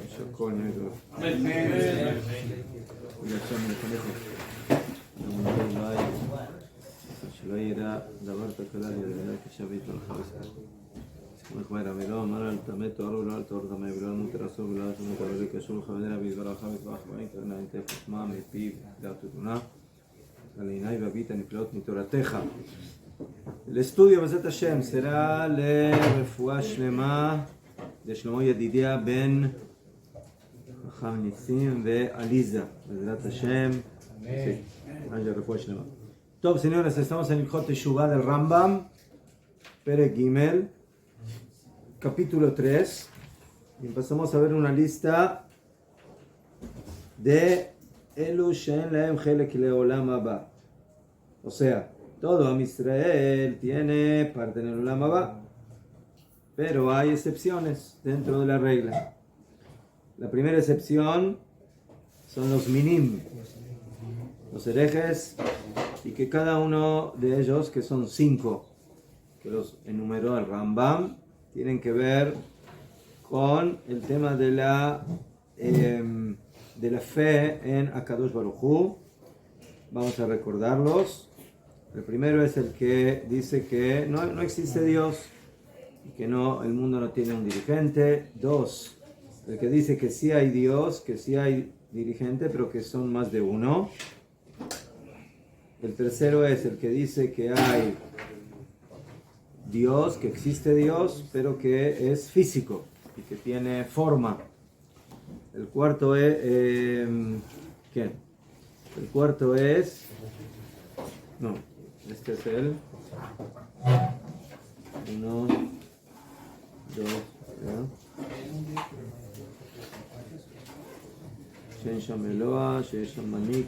שהכל נגד. ולשם לפניך. שלא יראה דבר תקלה לידי כשבית הלכה בסדר. סיכומך ולא אמר אל תמא תואר ולא אל תואר תמא ולא מותר אסור ולא אל תמא תואר לקשור לכווננה בדברך ותברך בעין קרנה אין תפת מה מפיו דעתותונה על עיניי והבית הנפלאות מתורתך. לאסטודיו בעזרת השם será לרפואה שלמה לשלמה ידידיה בן חכם ניסים ועליזה בעזרת השם. רפואה שלמה. Top, señores, estamos en el Ilhot Teshuvah del Rambam, Perek Gimel, capítulo 3, y empezamos a ver una lista de Elu She'en Lahem Chelek Le'olam Haba. O sea, todo Am Israel tiene parte en el Olam Haba, pero hay excepciones dentro de la regla. La primera excepción son los minim, los herejes, y que cada uno de ellos, que son 5, que los enumeró el Rambam, tienen que ver con el tema de la fe en Akadosh Baruj Hu. Vamos a recordarlos. El primero es el que dice que no existe Dios y que el mundo no tiene un dirigente. 2, el que dice que sí hay Dios, que sí hay dirigente, pero que son más de uno. El tercero es el que dice que hay Dios, que existe Dios, pero que es físico y que tiene forma. El cuarto es... ¿Quién? El cuarto es... No, este es el... 1, 2, 3. שיש שם אלוה, שיש שם מנהיג,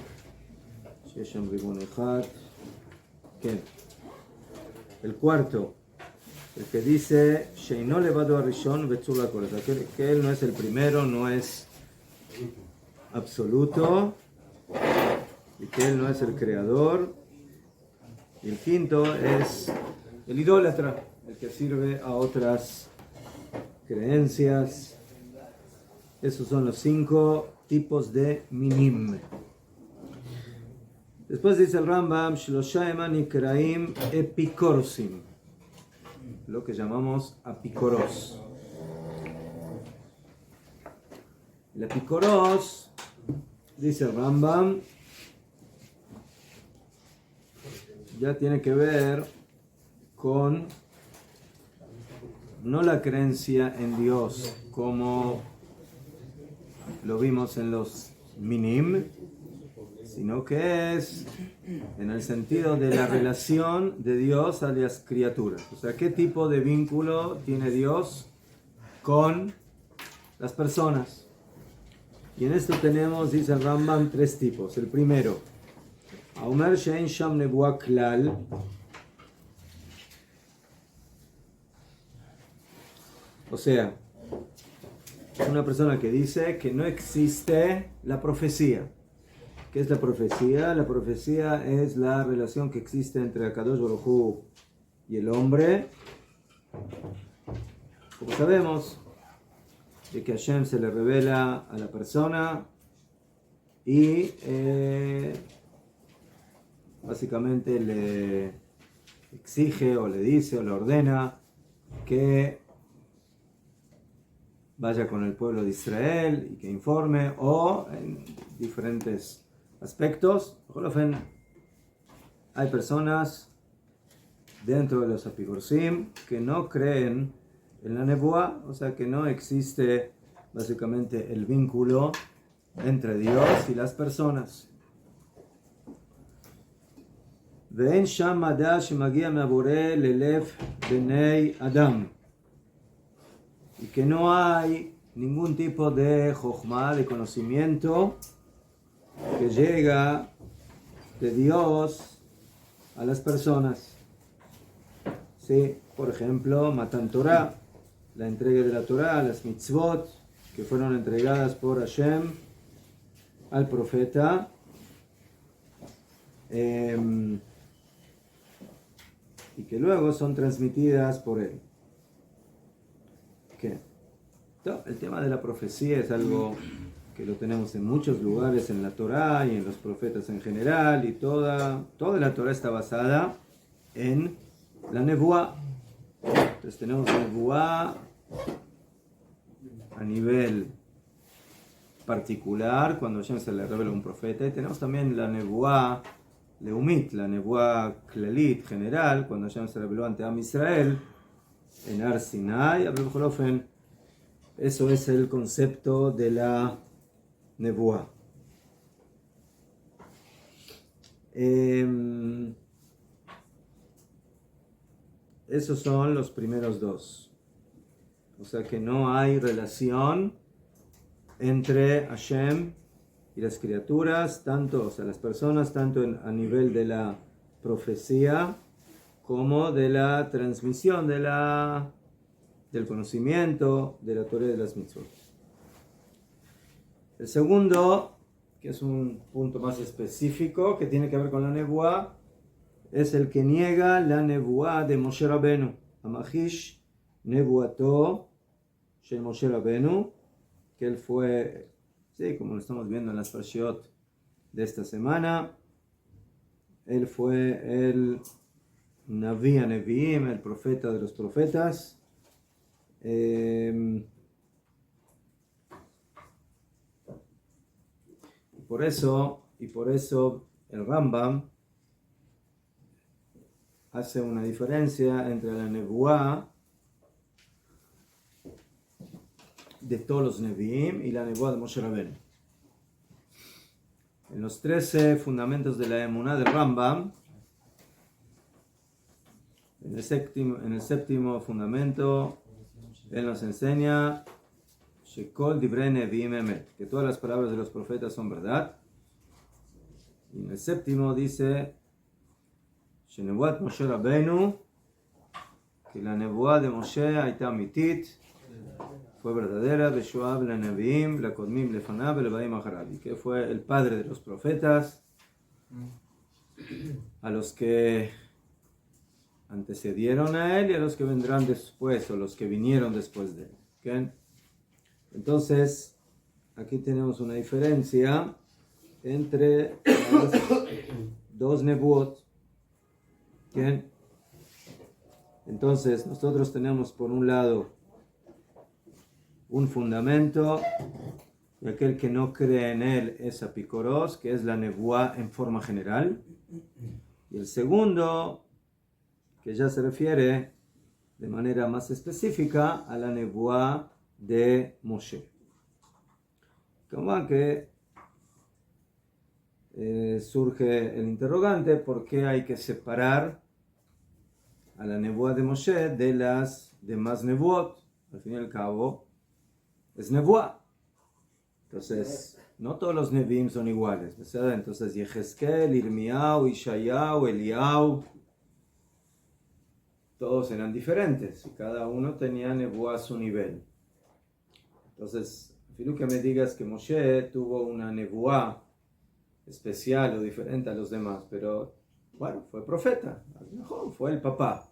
שיש שם ריבון אחד. כן. El cuarto, el que dice שאינו לבדו הראשון וצור לכל, que él no es el primero, no es absoluto, y que él no es el creador. Y el quinto es el idólatra, el que sirve a otras creencias. Esos son los 5 tipos de minim. Después dice el Rambam, Shlosha eman nikraim epikorosim, lo que llamamos apicoros. El apicoros, dice el Rambam, ya tiene que ver con no la creencia en Dios como lo vimos en los minim, sino que es en el sentido de la relación de Dios a las criaturas. O sea, ¿qué tipo de vínculo tiene Dios con las personas? Y en esto tenemos, dice el Rambam, 3 tipos. El primero, Aumer she'en sham nebuah klal, o sea, una persona que dice que no existe la profecía. ¿Qué es la profecía? La profecía es la relación que existe entre Akadosh Baruj Hu y el hombre. Como sabemos, de que Hashem se le revela a la persona y básicamente le exige o le dice o le ordena que vaya con el pueblo de Israel y que informe, o en diferentes aspectos. Hay personas dentro de los apicorsim que no creen en la nebuá, o sea que no existe básicamente el vínculo entre Dios y las personas. ואין שם מדע שמגיע מהבורא ללב בני אדם, y que no hay ningún tipo de jochma, de conocimiento que llega de Dios a las personas. ¿Sí? Por ejemplo, Matan Torah, la entrega de la Torah, las mitzvot que fueron entregadas por Hashem al profeta, y que luego son transmitidas por él. ¿Qué? El tema de la profecía es algo que lo tenemos en muchos lugares en la Torá y en los profetas en general, y toda la Torá está basada en la nebuá. Entonces tenemos nebuá a nivel particular, cuando ya se le revela un profeta, y tenemos también la nebuá leumit, la nebuá clalit, general, cuando ya se reveló ante Am Israel en Ar Sinai. Eso es el concepto de la nebuá. Esos son los primeros dos. O sea que no hay relación entre Hashem y las criaturas, tanto, o sea, las personas, tanto a nivel de la profecía como de la transmisión del conocimiento de la Torá y de las mitzvot. El segundo, que es un punto más específico que tiene que ver con la nebuá, es el que niega la nebuá de Moshe Rabenu, Amahish nebuato de Moshe Rabenu, que él fue, sí, como lo estamos viendo en las Parshiot de esta semana, él fue el Naví a Neviim, el profeta de los profetas. Y por eso el Rambam hace una diferencia entre la nebuá de todos los Nevi'im y la nebuá de Moshe Rabbeinu. En los 13 fundamentos de la emuná del Rambam, en el séptimo fundamento, él nos enseña Shekol Divrei Nevi'im Emet, que todas las palabras de los profetas son verdad. Y en el séptimo dice Shenebuat Moshe Rabbeinu, que la nebuá de Moshe Aita Mitit, fue verdadera, Beshuab la Nevi'im, la Kodmim Lefanab, el Baim Aharabi, que fue el padre de los profetas, a los que antecedieron a él y a los que vendrán después, o los que vinieron después de él. ¿Okay? Entonces, aquí tenemos una diferencia entre las dos nebuot. ¿Okay? Entonces, nosotros tenemos por un lado un fundamento, y aquel que no cree en él es apicoros, que es la nebuá en forma general. Y el segundo, que ya se refiere de manera más específica a la nebuá de Moshe. Como que surge el interrogante, ¿por qué hay que separar a la nebuá de Moshe de las demás nebuot? Al fin y al cabo, es nebuá. Entonces, no todos los neviim son iguales, ¿verdad? Entonces, Yehezkel, Irmiau, Ishayahu, Eliau, todos eran diferentes y cada uno tenía nebuá a su nivel. Entonces, filo que me digas que Moshe tuvo una nebuá especial o diferente a los demás, pero bueno, fue profeta, a lo mejor fue el papá,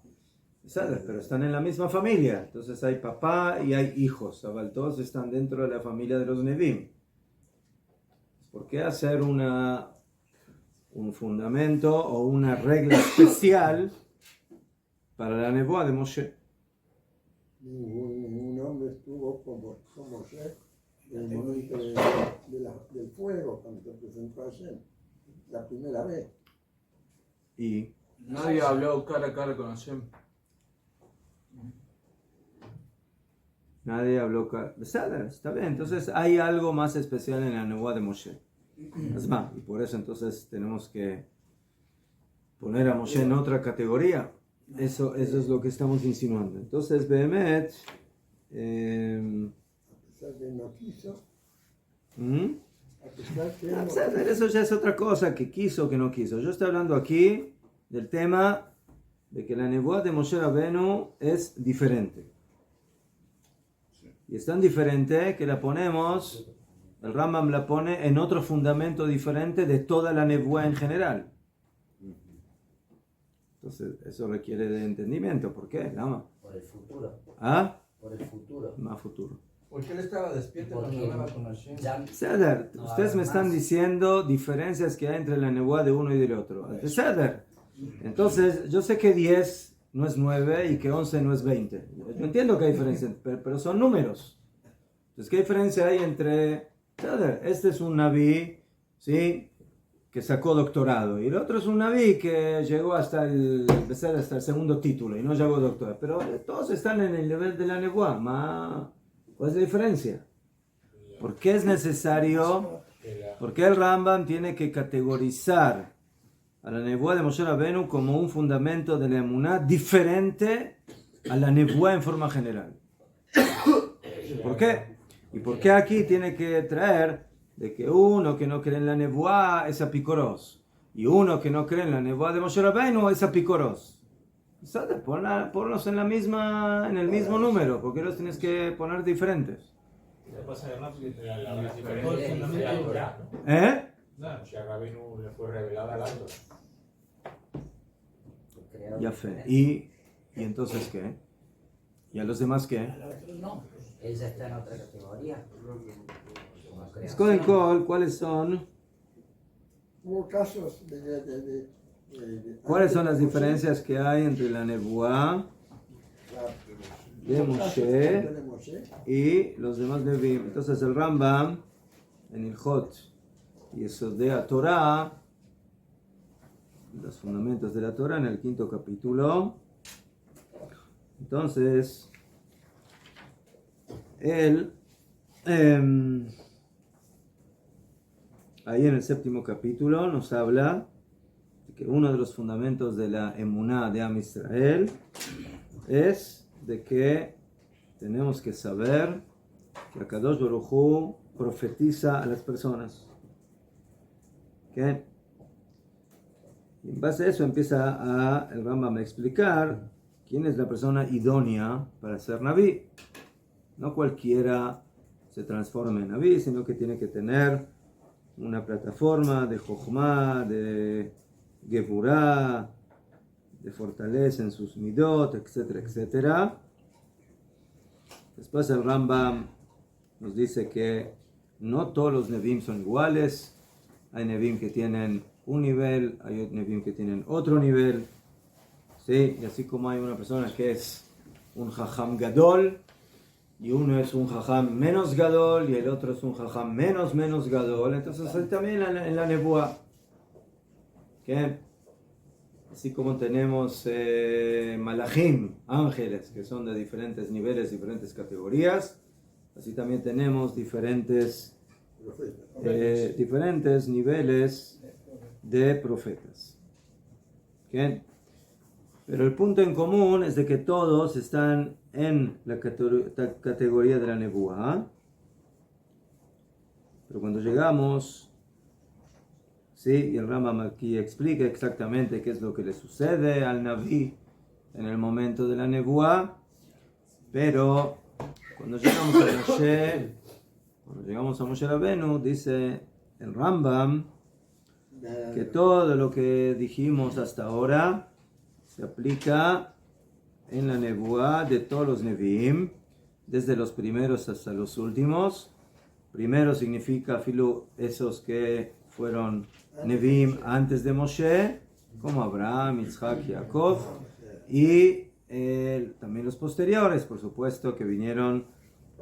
¿sabes? Pero están en la misma familia, entonces hay papá y hay hijos, todos están dentro de la familia de los Nevim. ¿Por qué hacer un fundamento o una regla especial para la nebuá de Moshe? Ningún hombre estuvo como Moshe en el momento del fuego, cuando se presentó a Hashem, la primera vez. Y nadie habló cara a cara con Hashem. nadie habló. Está bien, entonces hay algo más especial en la nebuá de Moshe. Es más, y por eso entonces tenemos que poner a Moshe en otra categoría. Eso es lo que estamos insinuando. Entonces, Behemet, A pesar que no quiso, a pesar que no quiso. eso ya es otra cosa, que quiso o que no quiso. Yo estoy hablando aquí del tema de que la nebuá de Moshe Rabbeinu es diferente. Y es tan diferente que la ponemos, el Rambam la pone en otro fundamento diferente de toda la nebuá en general. Entonces, eso requiere de entendimiento. ¿Por qué? Lama. Por el futuro. ¿Ah? Por el futuro. Más futuro. Porque él estaba despierto cuando hablaba con Hashem. Seder, ustedes me están diciendo diferencias que hay entre la nebuá de uno y del otro. Seder. Entonces, yo sé que 10 no es 9 y que 11 no es 20. Yo entiendo que hay diferencia, pero son números. Entonces, ¿qué diferencia hay entre... Seder, este es un naví, ¿sí?, que sacó doctorado, y el otro es un naví que llegó hasta el segundo título y no llegó a doctorado. Pero todos están en el nivel de la nebuá. ¿Cuál es la diferencia? ¿Por qué es necesario? ¿Por qué el Rambam tiene que categorizar a la nebuá de Moshe Rabbeinu como un fundamento de la emuná diferente a la nebuá en forma general? ¿Por qué? ¿Y por qué aquí tiene que traer de que uno que no cree en la nebuá es apicoros y uno que no cree en la nebuá de Moshe Rabbeinu es apicoros? Ponlos en el mismo número, porque los tienes que poner diferentes. ¿Eh? Moshe Rabbeinu le fue revelada la Torá. Ya fe. ¿Y entonces qué? ¿Y a los demás qué? No, él ya está en otra categoría. Con el col, ¿cuáles son? Hubo casos ¿Cuáles son las diferencias que hay entre la nebuá de Moshe y los demás Nevi'im? Entonces el Rambam en Ilhot y eso de la Torah, los fundamentos de la Torah, en el 5º capítulo. Entonces él ahí en el 7º capítulo nos habla de que uno de los fundamentos de la emuná de Am Israel es de que tenemos que saber que Akadosh Baruj Hu profetiza a las personas. ¿Okay? Y en base a eso empieza el Rambam a explicar quién es la persona idónea para ser Naví. No cualquiera se transforma en Naví, sino que tiene que tener una plataforma de Jochma, de Gevurah, de fortaleza en sus midot, etcétera, etcétera. Después el Rambam nos dice que no todos los Nevi'im son iguales. Hay Nevi'im que tienen un nivel, hay Nevi'im que tienen otro nivel. ¿Sí? Y así como hay una persona que es un Jajam Gadol, y uno es un jajam menos gadol y el otro es un jajam menos gadol, entonces también en la nebuá, ¿okay? Así como tenemos malachim, ángeles, que son de diferentes niveles, diferentes categorías, así también tenemos diferentes niveles de profetas. ¿Okay? Pero el punto en común es de que todos están en la categoría de la nebuá. Pero cuando llegamos, ¿sí? Y el Rambam aquí explica exactamente qué es lo que le sucede al Naví en el momento de la nebuá. Pero cuando llegamos a Moshe Rabbeinu, dice el Rambam que todo lo que dijimos hasta ahora se aplica en la nebuá de todos los Nevi'im, desde los primeros hasta los últimos. Primero significa filu esos que fueron Nevi'im antes de Moshe, como Abraham, Isaac y Jacob, y también los posteriores, por supuesto, que vinieron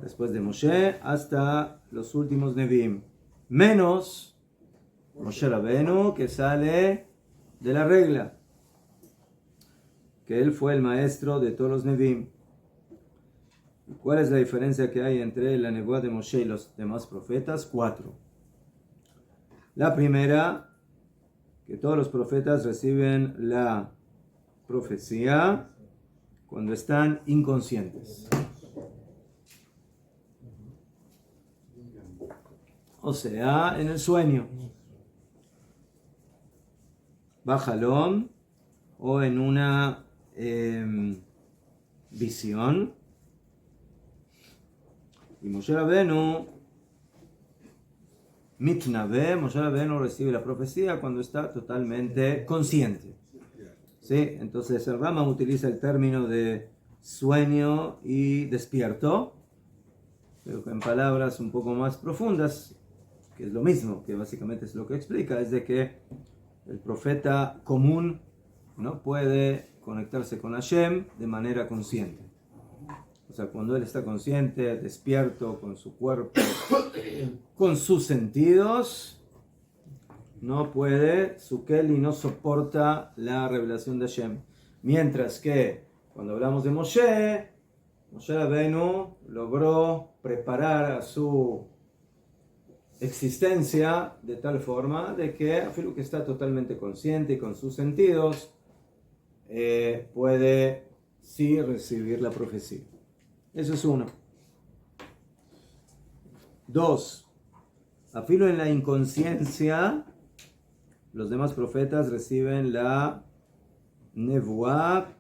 después de Moshe hasta los últimos Nevi'im, menos Moshe Rabbeinu, que sale de la regla, que él fue el maestro de todos los Nevi'im. ¿Cuál es la diferencia que hay entre la nebuá de Moshe y los demás profetas? 4. La primera, que todos los profetas reciben la profecía cuando están inconscientes. O sea, en el sueño. Bajalón o en una visión. Y Moshe Rabbeinu Moshe Rabbeinu recibe la profecía cuando está totalmente consciente. ¿Sí? Entonces el Rambam utiliza el término de sueño y despierto. pero en palabras un poco más profundas, que es lo mismo, que básicamente es lo que explica, es de que el profeta común no puede conectarse con Hashem de manera consciente. O sea, cuando él está consciente, despierto, con su cuerpo, con sus sentidos, no puede, su Keli no soporta la revelación de Hashem. Mientras que cuando hablamos de Moshe Rabbeinu logró preparar a su existencia de tal forma de que, afirmo que está totalmente consciente y con sus sentidos, puede sí recibir la profecía. Eso es uno. Dos, afilo en la inconsciencia, los demás profetas reciben la nevuá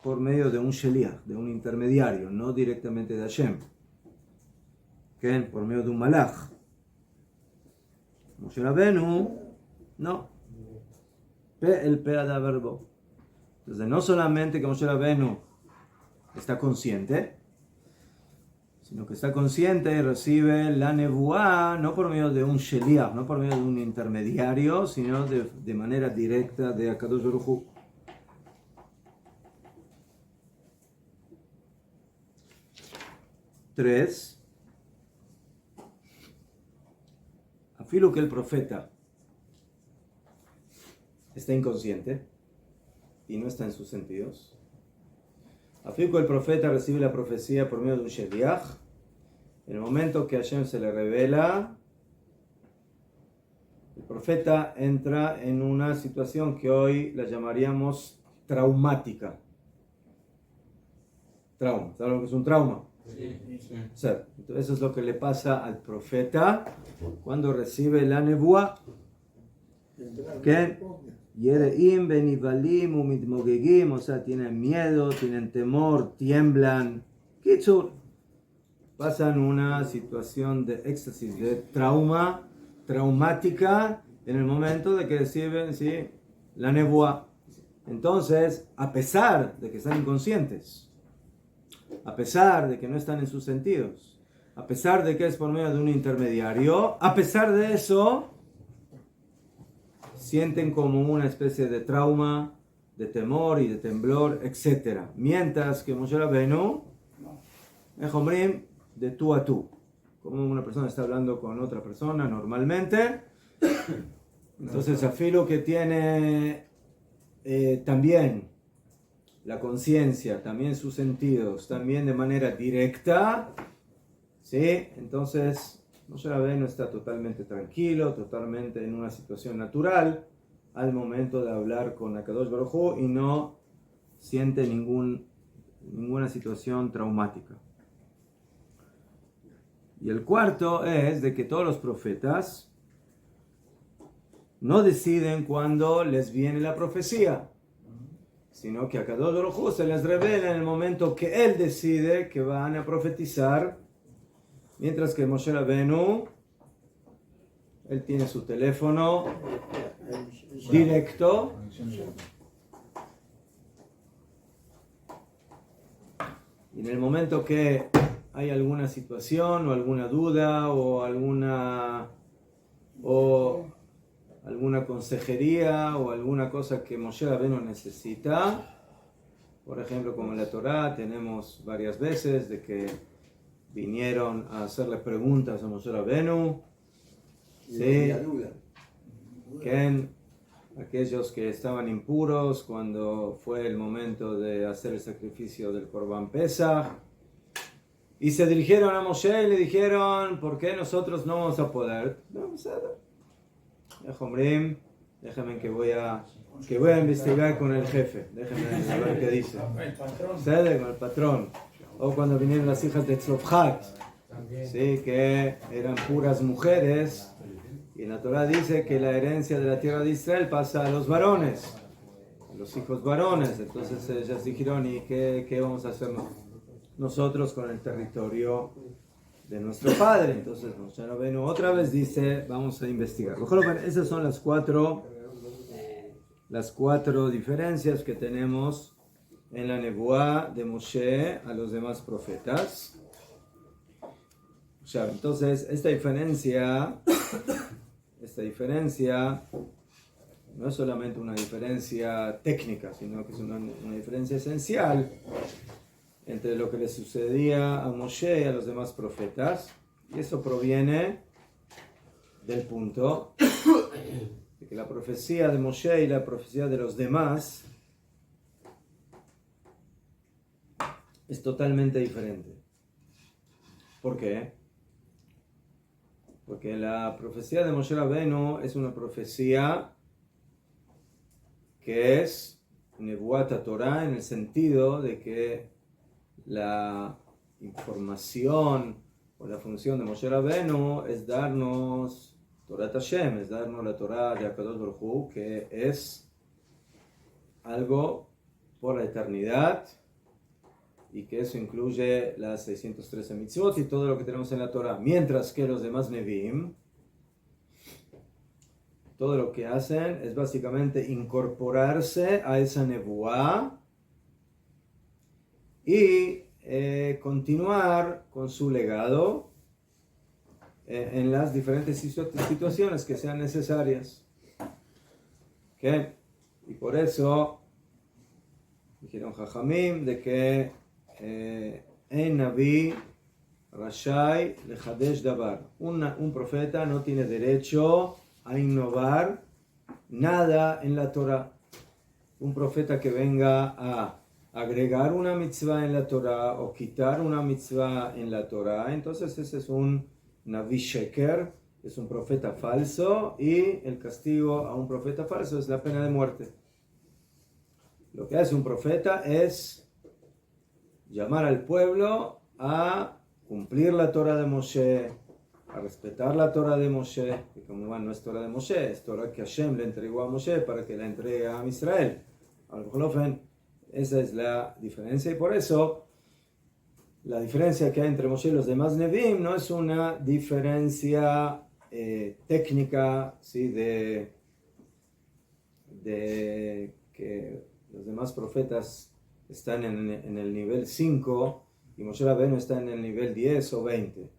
por medio de un sheliach, de un intermediario, no directamente de Hashem, ¿okay? Por medio de un malach. Moshe Rabbeinu, no. El peada verbo. Entonces, no solamente que Moshe Rabbeinu está consciente, sino que está consciente y recibe la nevuá no por medio de un sheliach, no por medio de un intermediario, sino de manera directa de Akadosh Baruj Hu. 3. Afilo que el profeta está inconsciente y no está en sus sentidos. Afilo que el profeta recibe la profecía por medio de un sheliach. En el momento que Hashem se le revela, el profeta entra en una situación que hoy la llamaríamos traumática. Trauma. ¿Sabes lo que es un trauma? Sí. Entonces, eso es lo que le pasa al profeta cuando recibe la nebuá. ¿Qué? Yereim benivalim umitmogegim, o sea, tienen miedo, tienen temor, tiemblan. Kitzur, pasan una situación de éxtasis, de traumática en el momento de que reciben, ¿sí?, la nebuá. Entonces, a pesar de que están inconscientes, a pesar de que no están en sus sentidos, a pesar de que es por medio de un intermediario, a pesar de eso, sienten como una especie de trauma, de temor y de temblor, etc. Mientras que Moshe Rabbeinu, de tú a tú, como una persona está hablando con otra persona normalmente, entonces afilo que tiene también la conciencia, también sus sentidos, también de manera directa, ¿sí? Entonces Moshe Rabbeinu está totalmente tranquilo, totalmente en una situación natural al momento de hablar con Akadosh Baruj Hu y no siente ninguna situación traumática. Y el cuarto es de que todos los profetas no deciden cuándo les viene la profecía, sino que a Akadosh Baruj Hu se les revela en el momento que él decide que van a profetizar, mientras que Moshe Rabbeinu, él tiene su teléfono directo y en el momento que hay alguna situación o alguna duda o alguna consejería o alguna cosa que Moshe Rabbeinu necesita, por ejemplo, como en la Torá tenemos varias veces de que vinieron a hacerle preguntas a Moshe Rabbeinu, ¿sí? Que aquellos que estaban impuros cuando fue el momento de hacer el sacrificio del Korban Pesach, y se dirigieron a Moshe y le dijeron, ¿por qué nosotros no vamos a poder? Déjame que voy a investigar con el jefe, déjame ver qué dice. Con el patrón. O cuando vinieron las hijas de Tzlophat, ¿sí?, que eran puras mujeres, y en la Torah dice que la herencia de la tierra de Israel pasa a los varones, a los hijos varones. Entonces ellas dijeron, ¿y qué vamos a hacer nosotros con el territorio de nuestro padre? Entonces Moshe Rabbeinu otra vez dice, vamos a investigar. Esas son las cuatro diferencias que tenemos en la nebuá de Moshe a los demás profetas. Ya, entonces, esta diferencia no es solamente una diferencia técnica, sino que es una diferencia esencial entre lo que le sucedía a Moshe y a los demás profetas. Y eso proviene del punto de que la profecía de Moshe y la profecía de los demás es totalmente diferente. ¿Por qué? Porque la profecía de Moshe Rabbeinu es una profecía que es Nebuat Torah, en el sentido de que la información o la función de Moshe Rabbeinu es darnos Torah Hashem, es darnos la Torah de Akadosh Baruj Hu, que es algo por la eternidad, y que eso incluye las 613 mitzvot y todo lo que tenemos en la Torah. Mientras que los demás Nevi'im, todo lo que hacen es básicamente incorporarse a esa nebuá y continuar con su legado en las diferentes situaciones que sean necesarias. ¿Okay? Y por eso dijeron Jajamim de que en Naví Rashai Lechadesh Dabar, un profeta no tiene derecho a innovar nada en la Torah. Un profeta que venga a agregar una mitzvah en la Torah o quitar una mitzvah en la Torah, entonces ese es un Naví Sheker, es un profeta falso, y el castigo a un profeta falso es la pena de muerte. Lo que hace un profeta es llamar al pueblo a cumplir la Torah de Moshe, a respetar la Torah de Moshe, que como no es Torah de Moshe, es Torah que Hashem le entregó a Moshe para que la entregue a Israel. Esa es la diferencia, y por eso la diferencia que hay entre Moshe y los demás Nevi'im no es una diferencia técnica, ¿sí? de que los demás profetas están en el nivel 5 y Moshe Rabbeinu está en el nivel 10 o 20.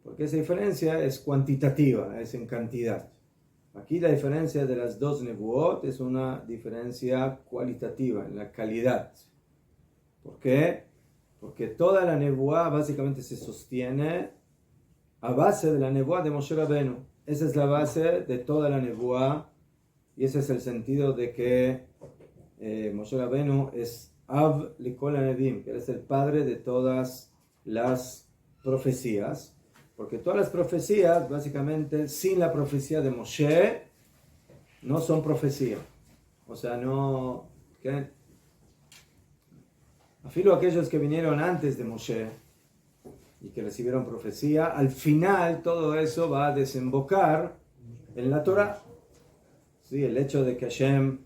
Porque esa diferencia es cuantitativa, es en cantidad. Aquí la diferencia de las dos nebuot es una diferencia cualitativa, en la calidad. ¿Por qué? Porque toda la nebuá básicamente se sostiene a base de la nebuá de Moshe Rabbeinu. Esa es la base de toda la nebuá, y ese es el sentido de que Moshe Rabbeinu es Av Likol HaNeviim, que es el padre de todas las profecías. Porque todas las profecías, básicamente, sin la profecía de Moshe, no son profecía. O sea, no... ¿qué? Afilo aquellos que vinieron antes de Moshe y que recibieron profecía, al final todo eso va a desembocar en la Torah. Sí, el hecho de que Hashem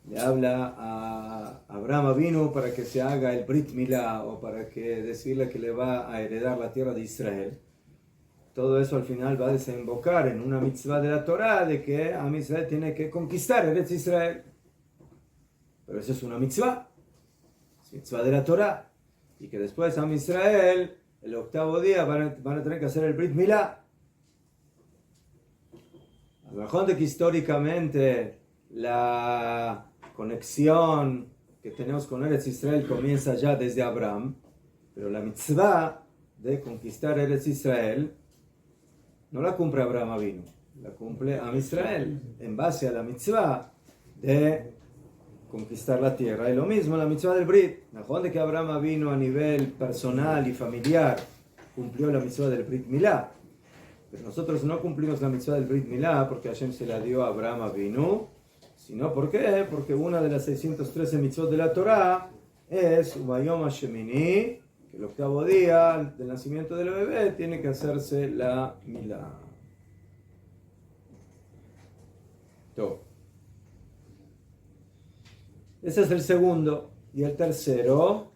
le habla a Abraham Avinu para que se haga el Brit Milá, o para que decirle que le va a heredar la tierra de Israel. Todo eso al final va a desembocar en una mitzvah de la Torah de que Am Israel tiene que conquistar Eretz Israel. Pero eso es una mitzvah, es mitzvah de la Torah, y que después Am Israel, el octavo día, van a tener que hacer el Brit Milá. A lo mejor de que históricamente la conexión que tenemos con Eretz Israel comienza ya desde Abraham, pero la mitzvah de conquistar Eretz Israel no la cumple Abraham Avinu, la cumple Am Israel en base a la mitzvah de conquistar la tierra. Y lo mismo la mitzvah del Brit. Mejor de que Abraham Avinu a nivel personal y familiar cumplió la mitzvah del Brit Milá, pero nosotros no cumplimos la mitzvah del Brit Milá porque Hashem se la dio a Abraham Avinu. Sino, ¿por qué? Porque una de las 613 mitzvot de la Torah es Ubayom HaShemini, que el octavo día del nacimiento del bebé tiene que hacerse la milá. Ese es el segundo. Y el tercero,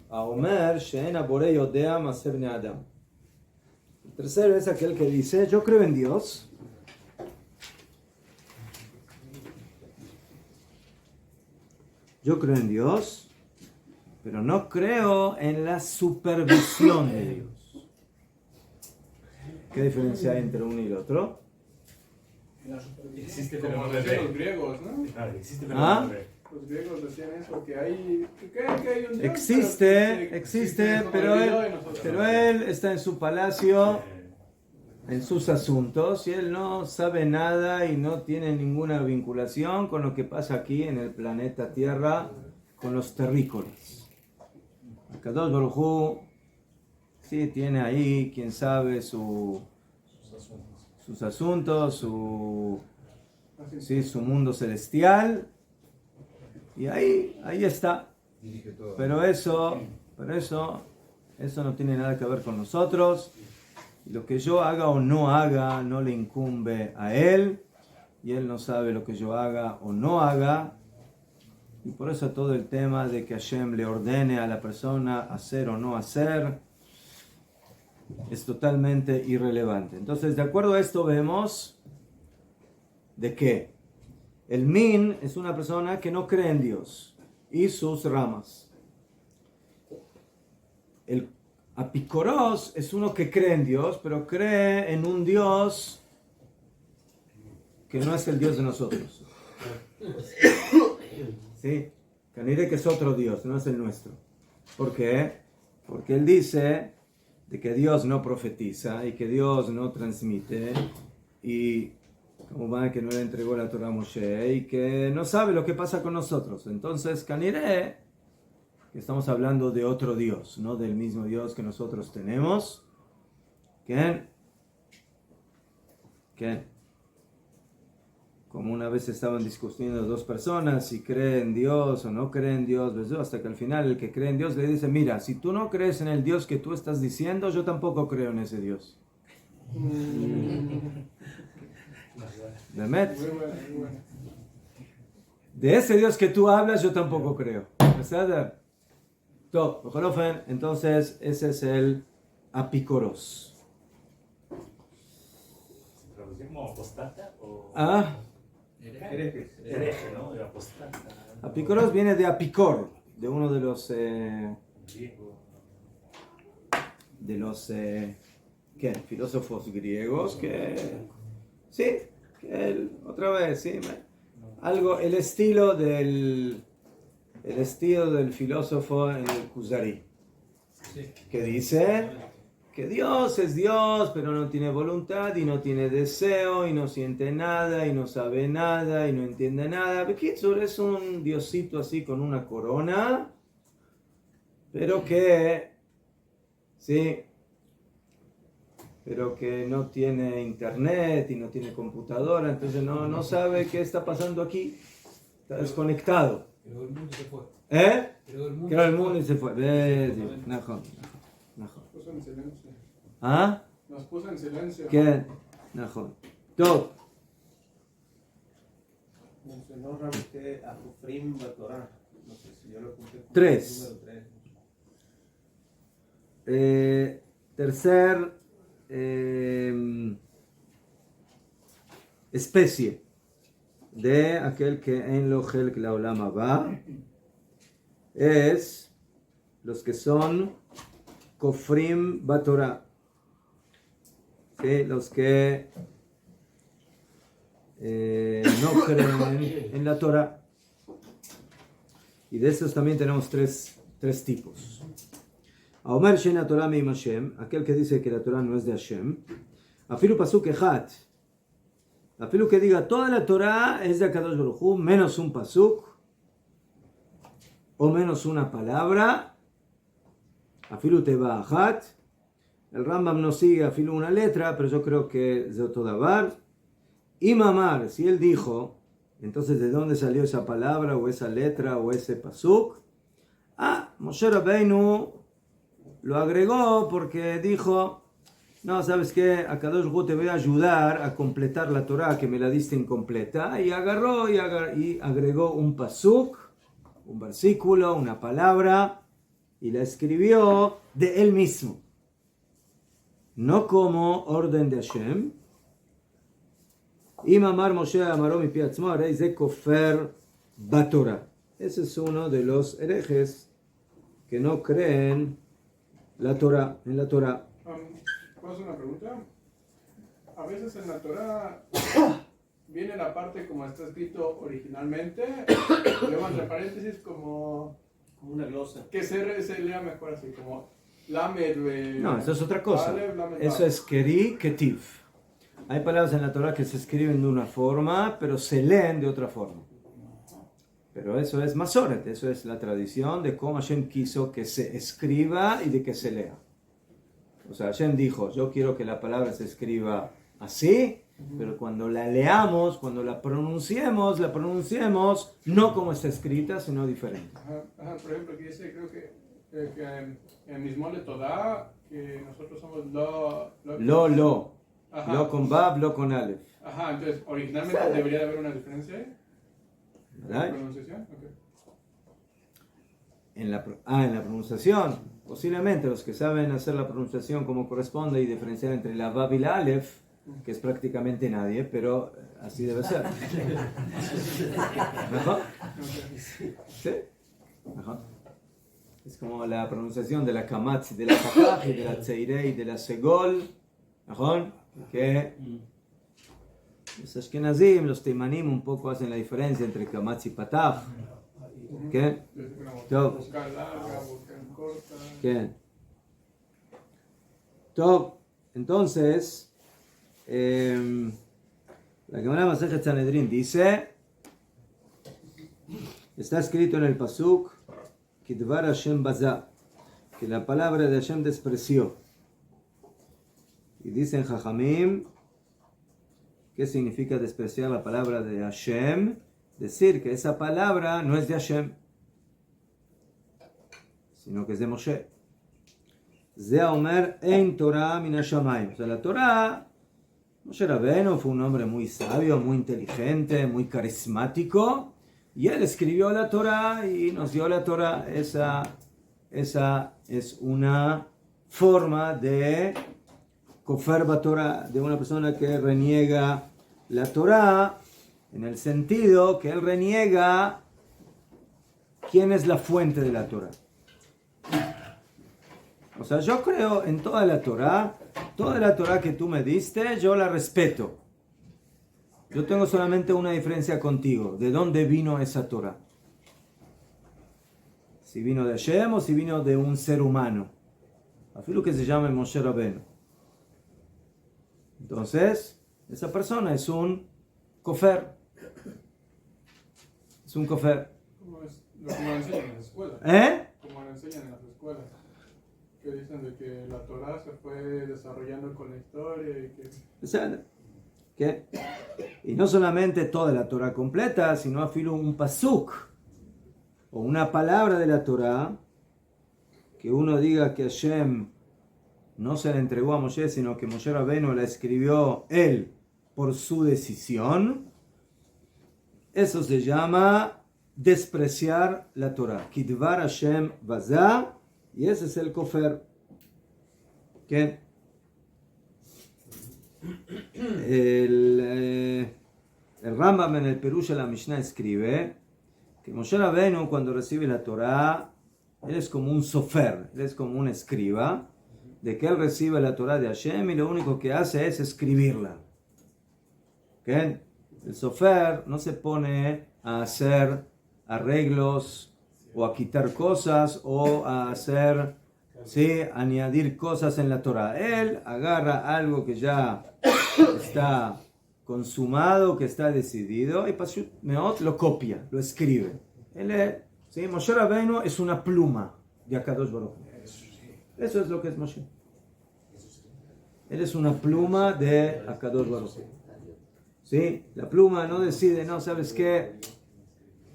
Aomer She'en Borei Yodea Maser Bnei Adam. El tercero es aquel que dice: yo creo en Dios, pero no creo en la supervisión de Dios. ¿Qué diferencia hay entre uno y el otro? Existe, pero Como no decían ve. los griegos, ¿no? Claro, existe, pero ¿Ah? no ve. Los griegos decían eso, que hay, que creen que hay un Dios. Existe, pero él está en su palacio, en sus asuntos, y él no sabe nada y no tiene ninguna vinculación con lo que pasa aquí en el planeta Tierra, con los terrícolas. Kadosh Baruj Hu sí tiene ahí, quién sabe, sus asuntos, su mundo celestial, y ahí está. Dirige todo. Pero eso no tiene nada que ver con nosotros. Lo que yo haga o no haga no le incumbe a él, y él no sabe lo que yo haga o no haga. Y por eso todo el tema de que Hashem le ordene a la persona hacer o no hacer es totalmente irrelevante. Entonces, de acuerdo a esto vemos de que el Min es una persona que no cree en Dios y sus ramas. El Apicoros es uno que cree en Dios, pero cree en un Dios que no es el Dios de nosotros. ¿Sí? Canire que es otro Dios, no es el nuestro. ¿Por qué? Porque él dice de que Dios no profetiza y que Dios no transmite, y como va que no le entregó la Torah a Moshe, y que no sabe lo que pasa con nosotros. Entonces, Canire, que estamos hablando de otro Dios, no del mismo Dios que nosotros tenemos. ¿Qué? Como una vez estaban discutiendo dos personas si creen en Dios o no creen en Dios, hasta que al final el que cree en Dios le dice: mira, si tú no crees en el Dios que tú estás diciendo, yo tampoco creo en ese Dios. ¿Demet? Muy bueno, muy bueno. De ese Dios que tú hablas, yo tampoco creo. ¿Verdad? Entonces, ese es el Apicoros. ¿Se traduce como apostata o hereje, ¿no? De apostata. Apicoros viene de Apicor, de uno de los Griego. filósofos griegos otra vez, algo, el estilo del filósofo en el Kuzari, que dice que Dios es Dios, pero no tiene voluntad y no tiene deseo y no siente nada y no sabe nada y no entiende nada. Bekitsur es un diosito así con una corona, pero que no tiene internet y no tiene computadora, entonces no sabe qué está pasando aquí, está desconectado. Creó el mundo y se fue. Creó el mundo y se fue. Najón. Nos puso en silencio. ¿Ah? Nos puso en silencio. ¿Qué? Najón. Top. Mencionó Raúl que a Jufrim Batorá. No sé si yo lo apunté como 3. número 3. Tercer especie de aquel que en lo gel que la olama va es los que son Kofrim Batorá, ¿sí? Los que no creen en la Torah. Y de estos también tenemos tres tipos. Aomer Shena Torah Meim Hashem, aquel que dice que la Torah no es de Hashem. Afilu pasuk echat, afilu que diga toda la Torah es de Akadosh Baruj Hu, menos un pasuk o menos una palabra. Afilu teva achat. El Rambam no sigue afilu una letra, pero yo creo que es de otro davar. Y mamar, si él dijo, entonces ¿de dónde salió esa palabra o esa letra o ese pasuk? Moshe Rabbeinu lo agregó porque dijo: no, ¿sabes qué? Akadosh Baruj Hu te voy a ayudar a completar la Torah que me la diste incompleta. Y agarró y agregó un pasuk, un versículo, una palabra, y la escribió de él mismo. No como orden de Hashem. Y mamar Moshe amaró mi piatzmo, rey de kofer batorah. Ese es uno de los herejes que no creen la Torah, en la Torah. ¿Puedo hacer una pregunta? A veces en la Torah viene la parte como está escrito originalmente, y luego entre paréntesis como Una glosa. que se lea mejor así, como Lamed. No, eso es otra cosa. Aleph, Lamed, Eso Vav. es Keri Ketiv. Hay palabras en la Torah que se escriben de una forma, pero se leen de otra forma. Pero eso es Masoret, eso es la tradición de cómo Hashem quiso que se escriba y de que se lea. O sea, Hashem dijo, yo quiero que la palabra se escriba así, pero cuando la leamos, cuando la pronunciemos no como está escrita, sino diferente. Ajá, por ejemplo, aquí dice, creo que en Mismole Todá, que nosotros somos Lo Ajá. con Bab, lo con Aleph. Ajá, entonces, originalmente debería de haber una diferencia ahí. ¿En la ¿Verdad? pronunciación? Okay. En la pronunciación, posiblemente los que saben hacer la pronunciación como corresponde y diferenciar entre la Bab y la Aleph, que es prácticamente nadie, pero así debe ser. ¿Mejor? ¿Sí? Mejor. Es como la pronunciación de la Kamatz, de la Patach, y de la Tzeirei, de la Segol. ¿Mejor? Que los Ashkenazim, los Teimanim un poco hacen la diferencia entre Kamatz y Patach. ¿Qué? Top. Buscar larga, buscar corta. ¿Qué? Top. Entonces, la Gemara Masejet Sanedrin dice, está escrito en el Pasuk, Kidvar Hashem Bazá, que la palabra de Hashem despreció. Y dicen Jajamim, ¿qué significa despreciar la palabra de Hashem? Decir que esa palabra no es de Hashem, sino que es de Moshe. Zea Omer Ein Torah min hashamayim. O sea, la Torah, Moshe Rabbeinu fue un hombre muy sabio, muy inteligente, muy carismático, y él escribió la Torah y nos dio la Torah. Esa es una forma de Kofer Batorah, de una persona que reniega la Torah, en el sentido que él reniega quién es la fuente de la Torah. O sea, yo creo en toda la Torah que tú me diste, yo la respeto. Yo tengo solamente una diferencia contigo. ¿De dónde vino esa Torah? Si vino de Hashem o si vino de un ser humano. Afilo que se llame Moshe Rabbeinu. Entonces, esa persona es un kofer. Es un kofer. Como lo enseñan en las escuelas. Como lo enseñan en las escuelas. Que dicen de que la Torah se fue desarrollando con la historia y que... O sea, ¿qué? Y no solamente toda la Torah completa, sino afilo un pasuk o una palabra de la Torah que uno diga que Hashem no se la entregó a Moshe, sino que Moshe Rabbeinu la escribió él por su decisión. Eso se llama despreciar la Torah. Kidvar Hashem Bazá, y ese es el kofer. ¿Qué? El Rambam en el Perush de la Mishnah escribe que Moshe Rabbeinu cuando recibe la Torah, él es como un sofer, él es como un escriba, de que él recibe la Torah de Hashem y lo único que hace es escribirla. ¿Okay? El sofer no se pone a hacer arreglos o a quitar cosas o a hacer, ¿sí?, añadir cosas en la Torah. Él agarra algo que ya está consumado, que está decidido, y Pashut Meot lo copia, lo escribe. Él es, ¿sí? Moshe Rabbeinu es una pluma de Akadosh Baruch Hu. Eso es lo que es Moshe. Él es una pluma de Akadosh Baruch Hu. ¿Sí? La pluma no decide, no, ¿sabes qué?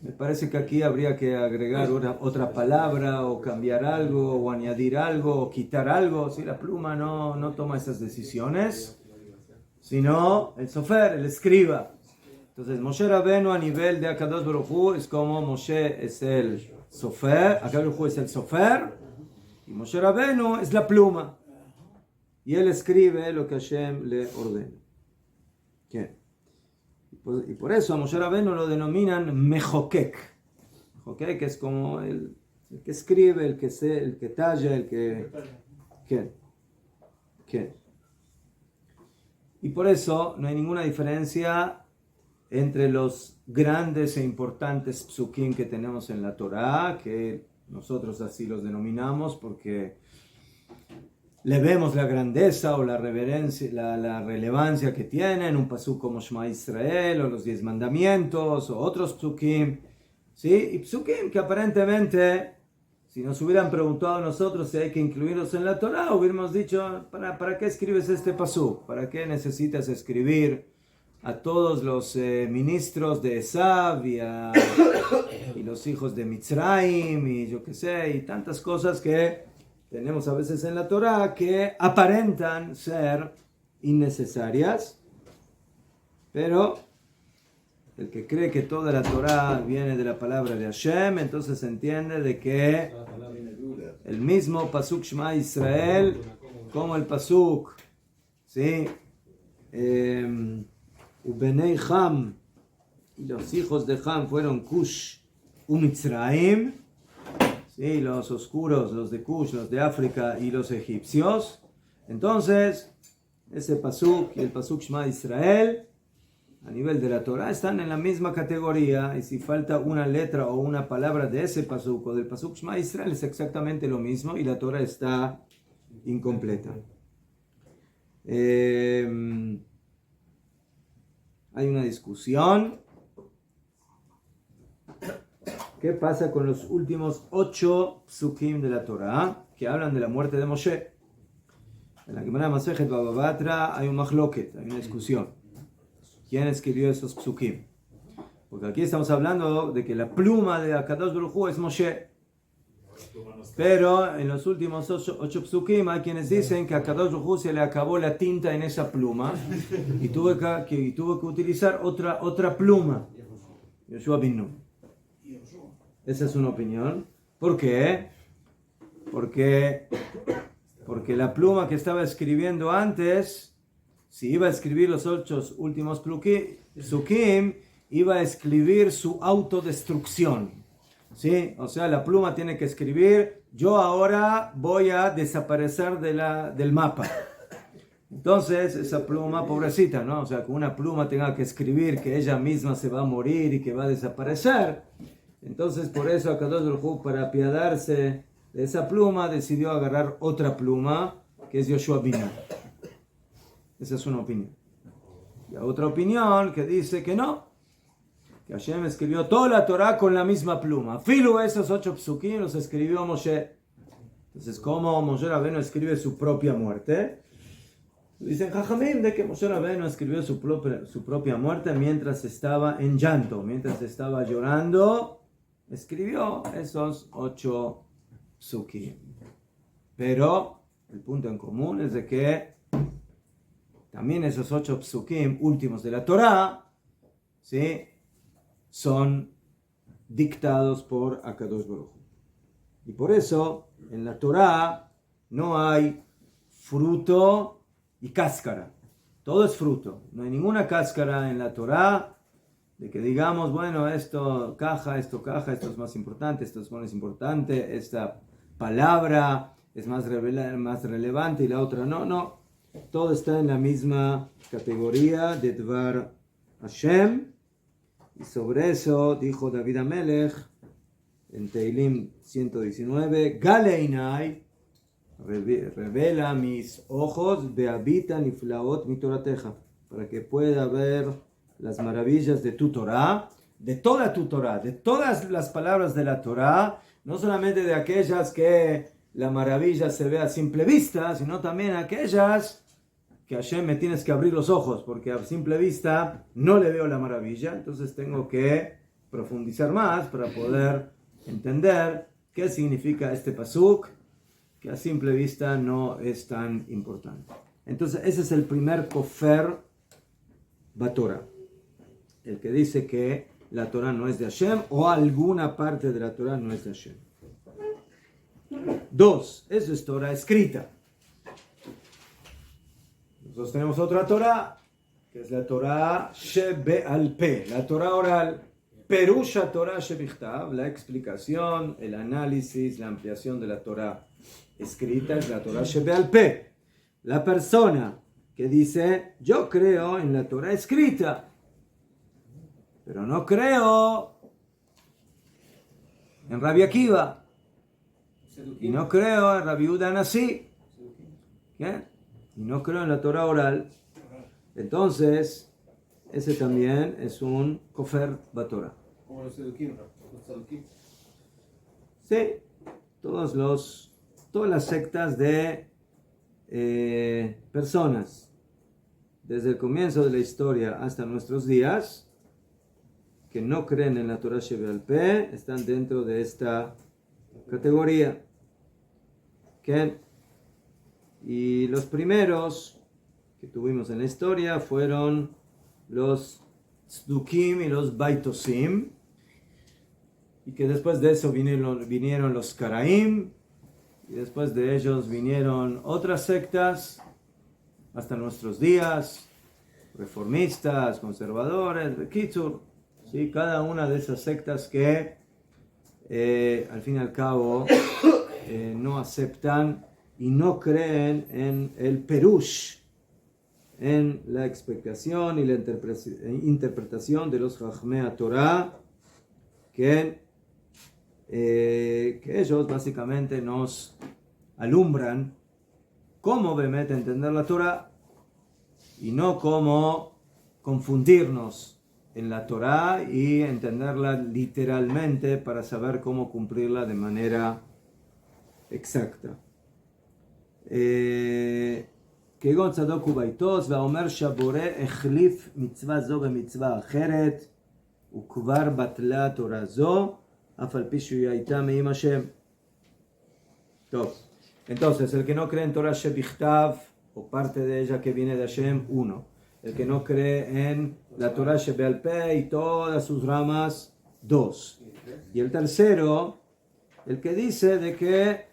Me parece que aquí habría que agregar otra palabra, o cambiar algo, o añadir algo, o quitar algo. ¿Sí? La pluma no toma esas decisiones, sino el sofer, el escriba. Entonces, Moshe Rabbeinu a nivel de Akadosh Baruch Hu es como Moshe es el sofer, Akadosh Baruch Hu es el sofer, y Moshe Rabbeinu es la pluma. Y él escribe lo que Hashem le ordena. ¿Qué? Y por eso a Moshe Rabbeinu lo denominan Mejokek. Mejokek es como el El que escribe, el que talla, el que... ¿Qué? Y por eso no hay ninguna diferencia entre los grandes e importantes psukim que tenemos en la Torá, que nosotros así los denominamos porque le vemos la grandeza o la reverencia, la relevancia que tienen, un pasuk como Shema Israel o los 10 mandamientos o otros psukim, ¿sí? Y psukim que aparentemente, si nos hubieran preguntado a nosotros si hay que incluirlos en la Torá, hubiéramos dicho, ¿para qué escribes este pasuk? ¿Para qué necesitas escribir a todos los ministros de Esav y los hijos de Mitzrayim y yo qué sé, y tantas cosas que tenemos a veces en la Torá que aparentan ser innecesarias? Pero el que cree que toda la Torá viene de la palabra de Hashem, entonces entiende de que el mismo pasuk Shema Israel, como el pasuk, ¿sí? Ubenei Ham, y los hijos de Ham fueron Cush y Mitzrayim, ¿sí? Los oscuros, los de Cush, los de África y los egipcios. Entonces, ese pasuk y el pasuk Shema Israel, a nivel de la Torah, están en la misma categoría, y si falta una letra o una palabra de ese pasuk o del pasuk Shema Israel, es exactamente lo mismo y la Torah está incompleta. Hay una discusión. ¿Qué pasa con los últimos 8 psukim de la Torah que hablan de la muerte de Moshe? En la Gemara Masejet Baba Batra hay un machloket, hay una discusión. ¿Quién escribió esos psukim? Porque aquí estamos hablando de que la pluma de Akadosh Baruj Hu es Moshe. Pero en los últimos 8 psukim hay quienes dicen que a Akadosh Baruj Hu se le acabó la tinta en esa pluma y tuvo que utilizar otra pluma. Yoshua bin Nun. Esa es una opinión. ¿Por qué? Porque la pluma que estaba escribiendo antes, si iba a escribir los 8 últimos psukim, iba a escribir su autodestrucción. ¿Sí? O sea, la pluma tiene que escribir, yo ahora voy a desaparecer del mapa. Entonces, esa pluma, pobrecita, ¿no? O sea, que una pluma tenga que escribir que ella misma se va a morir y que va a desaparecer. Entonces, por eso Akadosh Baruj Hu, para apiadarse de esa pluma, decidió agarrar otra pluma, que es Yoshua bin Nun. Esa es una opinión. Y otra opinión que dice que no, que Hashem escribió toda la Torah con la misma pluma. Filu, esos 8 psukim los escribió Moshe. Entonces, ¿cómo Moshe Rabbeinu escribe su propia muerte? Dicen Jajamim de que Moshe Rabbeinu escribió su propia muerte mientras estaba en llanto, mientras estaba llorando, escribió esos 8 psukim. Pero el punto en común es de que también esos 8 psukim últimos de la Torá, ¿sí?, son dictados por Akadosh Baruj Hu. Y por eso en la Torá no hay fruto y cáscara. Todo es fruto. No hay ninguna cáscara en la Torá de que digamos, bueno, esto caja, esto es más importante, esto es menos importante, esta palabra es más relevante y la otra no. Todo está en la misma categoría de Dvar Hashem. Y sobre eso dijo David Amelech en Teilim 119, Galeinai, revela mis ojos, behabita niflaot mi Torateja, para que pueda ver las maravillas de tu Torah, de toda tu Torah, de todas las palabras de la Torah, no solamente de aquellas que la maravilla se ve a simple vista, sino también aquellas que Hashem me tienes que abrir los ojos, porque a simple vista no le veo la maravilla, entonces tengo que profundizar más para poder entender qué significa este pasuk, que a simple vista no es tan importante. Entonces ese es el primer kofer batorah, el que dice que la Torah no es de Hashem o alguna parte de la Torah no es de Hashem. 2. Eso es Torah escrita. Nosotros tenemos otra Torah, que es la Torah Shebe'al Peh, la Torah oral. Perush Torah Shebichtav, la explicación, el análisis, la ampliación de la Torah escrita es la Torah Shebeal Peh. La persona que dice, yo creo en la Torah escrita, pero no creo en Rabbi Akiva, y no creo en Rabbi Yehuda Nasi, ¿qué? Y no creo en la Torah oral, entonces ese también es un kofer batorah. Como los seduquim, los saduquim. Sí, todas las sectas de personas, desde el comienzo de la historia hasta nuestros días, que no creen en la Torah Shebeal Peh, están dentro de esta categoría. ¿Okay? Y los primeros que tuvimos en la historia fueron los Tzdukim y los Baitosim, y que después de eso vinieron los Karaim, y después de ellos vinieron otras sectas hasta nuestros días, reformistas, conservadores, Kitzur, ¿sí? Cada una de esas sectas que al fin y al cabo no aceptan y no creen en el Perush, en la explicación y la interpretación de los Chachmei Torah, que ellos básicamente nos alumbran cómo obviamente entender la Torah y no cómo confundirnos en la Torah y entenderla literalmente para saber cómo cumplirla de manera exacta. כגון צדוק וביתוס, והאומר שהבורא החליף מצווה זו במצווה אחרת, וכבר בטלה תורה זו, אף על פי שהיא הייתה מעם השם. טוב, entonces, el que no cree en Torah Shebichtav, o parte de ella que viene de Hashem, uno. El que no cree en la Torah Shebeal Peh y todas sus ramas, dos. Y el tercero, el que dice de que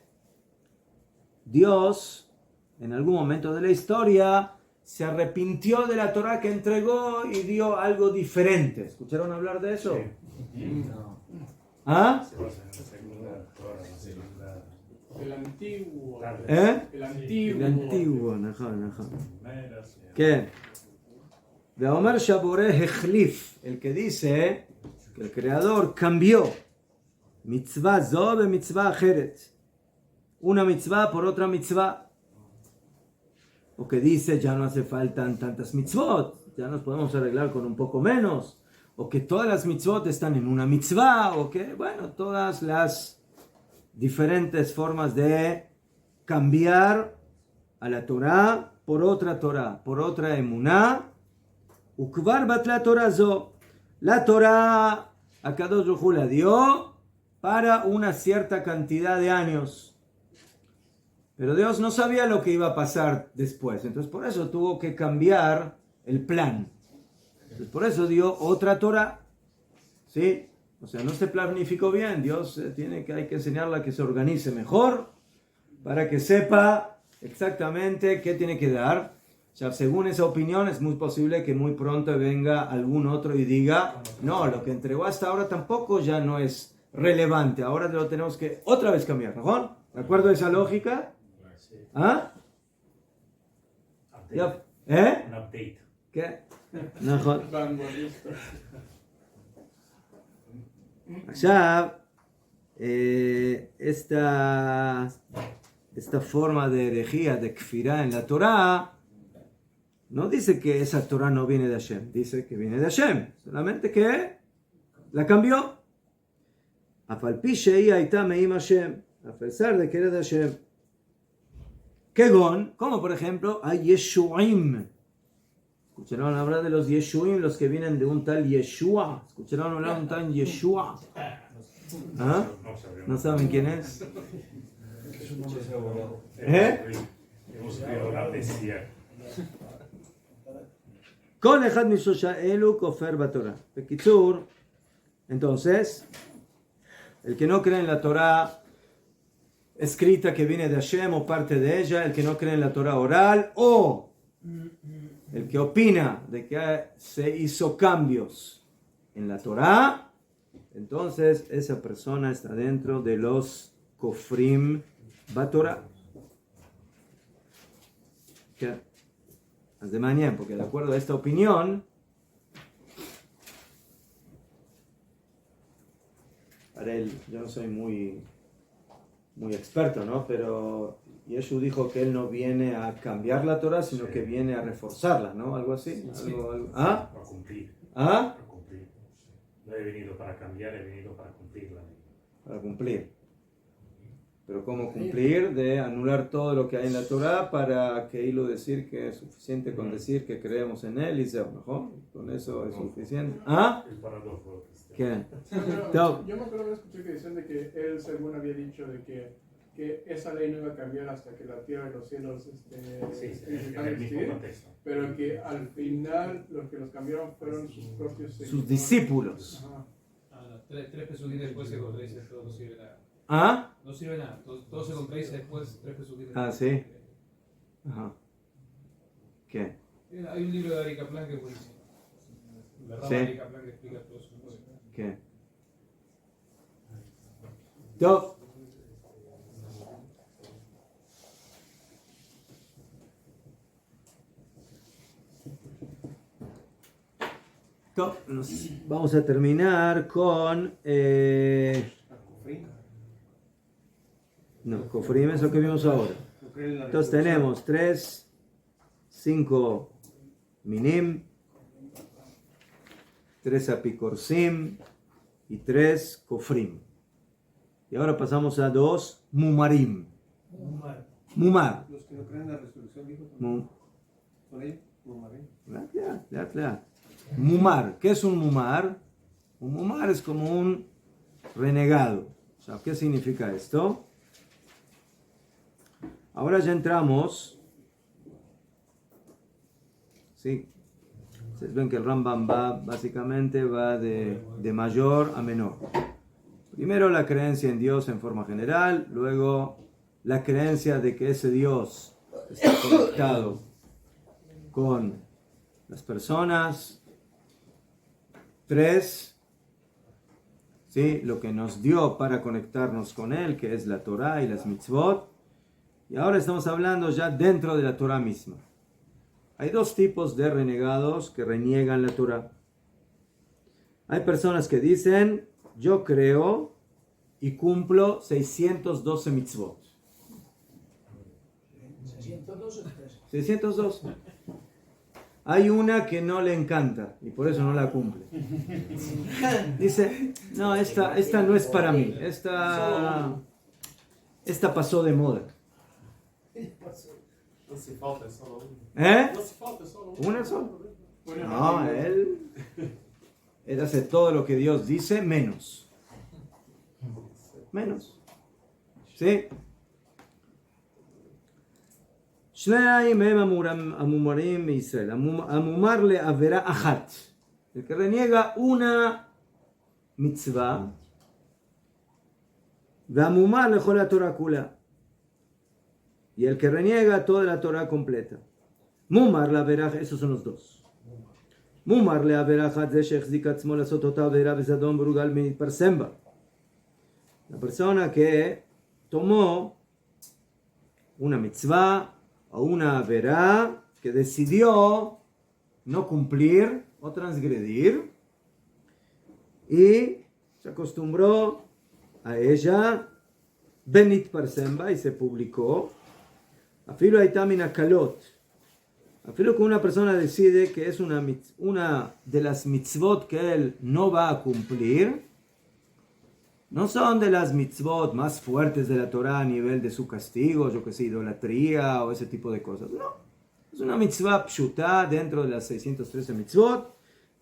Dios, en algún momento de la historia, se arrepintió de la Torah que entregó y dio algo diferente. ¿Escucharon hablar de eso? Sí. ¿Ah? Se basa en la segunda Torah, la segunda. El antiguo. ¿Eh? El antiguo. El antiguo, najá. Primera, sí. ¿Qué? De Omer Shaboreh Echlif, el que dice que el creador cambió mitzvah zo be mitzvah acheret, una mitzvah por otra mitzvah, o que dice ya no hace falta tantas mitzvot, ya nos podemos arreglar con un poco menos, o que todas las mitzvot están en una mitzvah, o que, bueno, todas las diferentes formas de cambiar a la Torah, por otra emuná. Ukvar batla Torah zo. La Torah Akadosh Baruj Hu la dio para una cierta cantidad de años. Pero Dios no sabía lo que iba a pasar después. Entonces por eso tuvo que cambiar el plan. Entonces por eso dio otra Torah. ¿Sí? O sea, no se planificó bien. Dios hay que enseñarle a que se organice mejor para que sepa exactamente qué tiene que dar. O sea, según esa opinión es muy posible que muy pronto venga algún otro y diga, no, lo que entregó hasta ahora tampoco ya no es relevante, ahora lo tenemos que otra vez cambiar, ¿no? ¿De acuerdo a esa lógica? ¿Ah? Update. ¿Eh? Un update. ¿Qué? נכון. Vanguardista. עכשיו, esta forma de herejía, de kfirá en la Torah, no dice que esa Torah no viene de Hashem, dice que viene de Hashem, solamente que la cambió. Afal pi shehi hayta me'im Hashem, a pesar de que era de Hashem. Kegon, como por ejemplo, hay Yeshuim. ¿Escucharon hablar de los Yeshuim, los que vienen de un tal Yeshua? ¿Escucharon hablar de un tal Yeshua? ¿Ah? ¿No saben quién es? Hemos oído la poesía. Con ejad misosha elu kofer batorah. Bekitzur, entonces, el que no cree en la Torah escrita que viene de Hashem o parte de ella, el que no cree en la Torah oral, o el que opina de que se hizo cambios en la Torah, entonces esa persona está dentro de los Kofrim Batorá. ¿Qué? De mañana, porque de acuerdo a esta opinión, para él, yo no soy muy experto, ¿no? Pero Yeshua dijo que él no viene a cambiar la Torah, sino que viene a reforzarla, ¿no? Algo así. ¿Ah? Para cumplir. ¿Ah? Para cumplir. No he venido para cambiar, he venido para cumplirla. Para cumplir. Pero ¿cómo cumplir? De anular todo lo que hay en la Torah para que hilo decir que es suficiente con decir que creemos en él y se mejor. Con eso es suficiente. ¿Ah? Es para dos votos. ¿Qué? Yo me acuerdo que escuché que decían de que él, según había dicho, de que esa ley no iba a cambiar hasta que la tierra y los cielos Sí, dejaran en de el mismo existir, contexto. pero que al final los que los cambiaron fueron sus propios Sus discípulos. Ajá. Tres pesuquín después se contradice, todo no sirve nada. ¿Ah? No sirve nada, todo se contradice después, tres pesuquín. Ah, sí. Ajá. ¿Qué? Hay un libro de Ari Kaplan que es buenísimo. La rama Sí. de Ari Kaplan que explica todo eso. ¿Qué? Top. Vamos a terminar con... No, Kofrim es lo que vimos ahora. Entonces tenemos 5 minim, 3 apikorsim y 3 kofrim. Y ahora pasamos a 2 mumarim. Mumar. Los que no creen en la resurrección, dijo. ¿Son ellos? Mumarim. Mumar. ¿Qué es un mumar? Un mumar es como un renegado. O sea, ¿qué significa esto? Ahora ya entramos. Sí. Ustedes ven que el Rambam básicamente va de mayor a menor. Primero la creencia en Dios en forma general, luego la creencia de que ese Dios está conectado con las personas. 3, ¿sí? Lo que nos dio para conectarnos con Él, que es la Torah y las mitzvot. Y ahora estamos hablando ya dentro de la Torah misma. Hay 2 tipos de renegados que reniegan la Torah. Hay personas que dicen, yo creo y cumplo 612 mitzvot. 612. Hay una que no le encanta y por eso no la cumple. Dice, no, esta no es para mí. Esta pasó de moda. No se falta solo uno. ¿Eh? No se falta solo ¿Una sola? Bueno, No, él hace todo lo que Dios dice menos. Menos. ¿Sí? Shneim hem amumarim Israel. Amumar le avera achat. El que reniega una mitzvah. Amumar le la Torah kula. Y el que reniega toda la Torah completa. Mumar le avera, esos son los 2. Mumar le avera achat ze shechzik atzmo lasot ota avera bezadon brugal mitparsem ba. La persona que tomó una mitzvah o una verá que decidió no cumplir o transgredir y se acostumbró a ella, benit parsemba, y se publicó. Afilo aitamina kalot. Afilo que una persona decide que es una de las mitzvot que él no va a cumplir, no son de las mitzvot más fuertes de la Torah a nivel de su castigo, yo que sé, idolatría o ese tipo de cosas. No, es una mitzvah pshutá dentro de las 613 mitzvot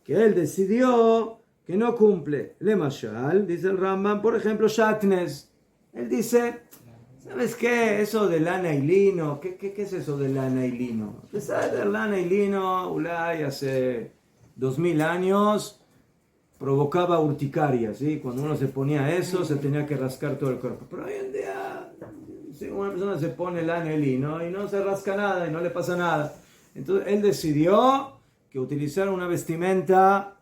que él decidió que no cumple. Le mashal, dice el Rambam, por ejemplo, shatnes. Él dice, ¿sabes qué? Eso de lana y lino, ¿qué es eso de lana y lino? ¿Sabes de lana y lino? Ulay, hace 2000 años provocaba urticaria, ¿sí? Cuando uno se ponía eso, se tenía que rascar todo el cuerpo. Pero hoy en día, si una persona se pone lana y lino y no se rasca nada y no le pasa nada. Entonces, él decidió que utilizar una vestimenta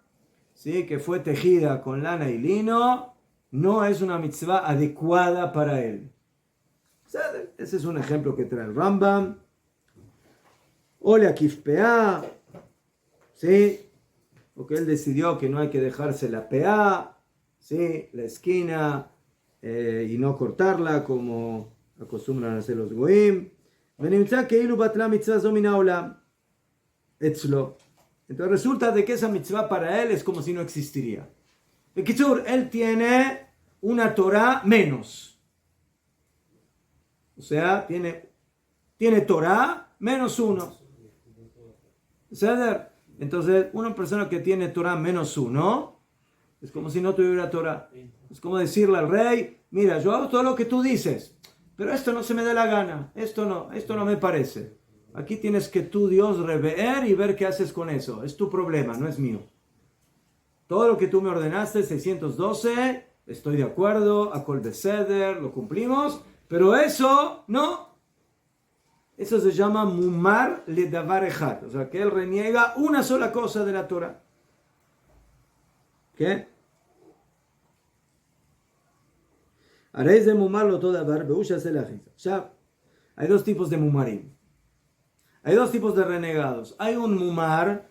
¿sí? Que fue tejida con lana y lino, no es una mitzvah adecuada para él. Ese es un ejemplo que trae el Rambam. O la kifpea, ¿sí? Porque él decidió que no hay que dejarse la pea, ¿sí? La esquina, y no cortarla como acostumbran a hacer los goim. Entonces resulta de que esa mitzvah para él es como si no existiría. En Kitzur, él tiene una Torah menos. O sea, tiene Torah menos uno. Entonces, una persona que tiene Torah menos uno es como si no tuviera Torah. Es como decirle al rey: mira, yo hago todo lo que tú dices, pero esto no se me da la gana, esto no me parece. Aquí tienes que tú, Dios, rever y ver qué haces con eso. Es tu problema, no es mío. Todo lo que tú me ordenaste, 612, estoy de acuerdo, Akol Beseder, lo cumplimos, pero eso no. Eso se llama Mumar le Davar Echad, o sea que él reniega una sola cosa de la Torah. ¿Qué? Haréis de Mumar lo todo Davar, Beusha se la jiza. Ya, hay dos tipos de Mumarim. Hay dos tipos de renegados. Hay un Mumar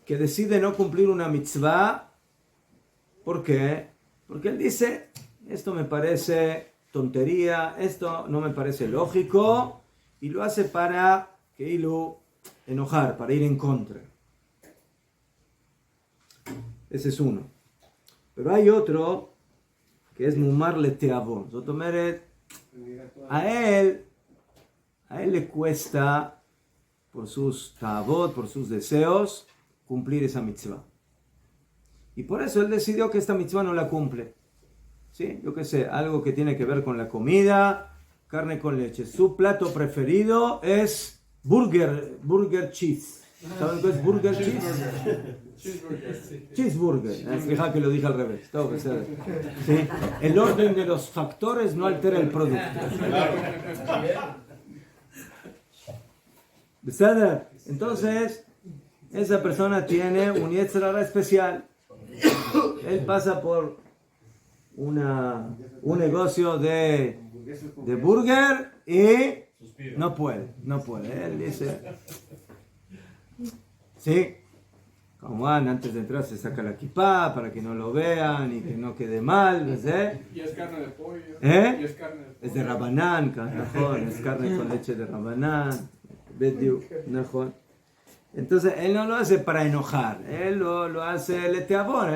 que decide no cumplir una mitzvah. ¿Por qué? Porque él dice: esto me parece tontería, esto no me parece lógico, y lo hace para que lo enojar, para ir en contra. Ese es uno. Pero hay otro que es Mumar le Teavon. A él le cuesta, por sus ta'avot, por sus deseos, cumplir esa mitzvah. Y por eso él decidió que esta mitzvah no la cumple. ¿Sí? Yo qué sé, algo que tiene que ver con la comida, carne con leche. Su plato preferido es burger cheese. ¿Saben qué es burger cheese? Cheeseburger. Fija que lo dije al revés. ¿Sí? El orden de los factores no altera el producto. Entonces, esa persona tiene un yetzer hara especial. Él pasa por un negocio de burger y no puede. Él dice: sí, como van, antes de entrar se saca la kipá para que no lo vean y que no quede mal. Y es carne de pollo. ¿Eh? Y es carne de pollo. Es de Rabanán, es carne con leche de Rabanán. Entonces él no lo hace para enojar, él lo hace leteabón,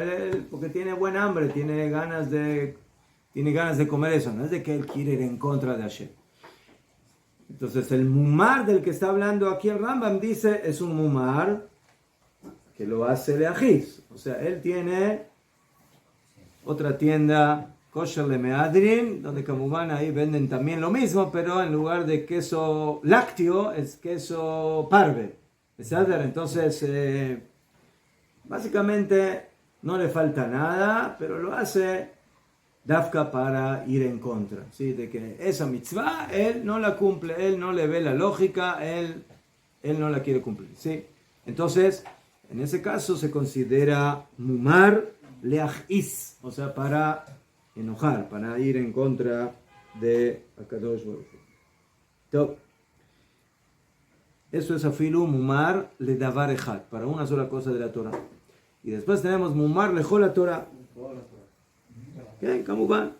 porque tiene buen hambre, tiene ganas de comer eso, no es de que él quiere ir en contra de Hashem. Entonces el mumar del que está hablando aquí el Rambam dice es un mumar que lo hace leajiz, o sea, él tiene otra tienda kosher le meadrin, donde Kamubán ahí venden también lo mismo, pero en lugar de queso lácteo es queso parve. Entonces, básicamente no le falta nada, pero lo hace dafka para ir en contra, ¿sí? De que esa mitzvah él no la cumple, él no le ve la lógica, él no la quiere cumplir, ¿sí? Entonces, en ese caso se considera mumar leajiz, o sea, para enojar, para ir en contra de Akadosh Baruj Hu. Eso es afilu mumar le davar echad, para una sola cosa de la Torah. Y después tenemos mumar lejol la Torah. ¿Qué? Kamubán.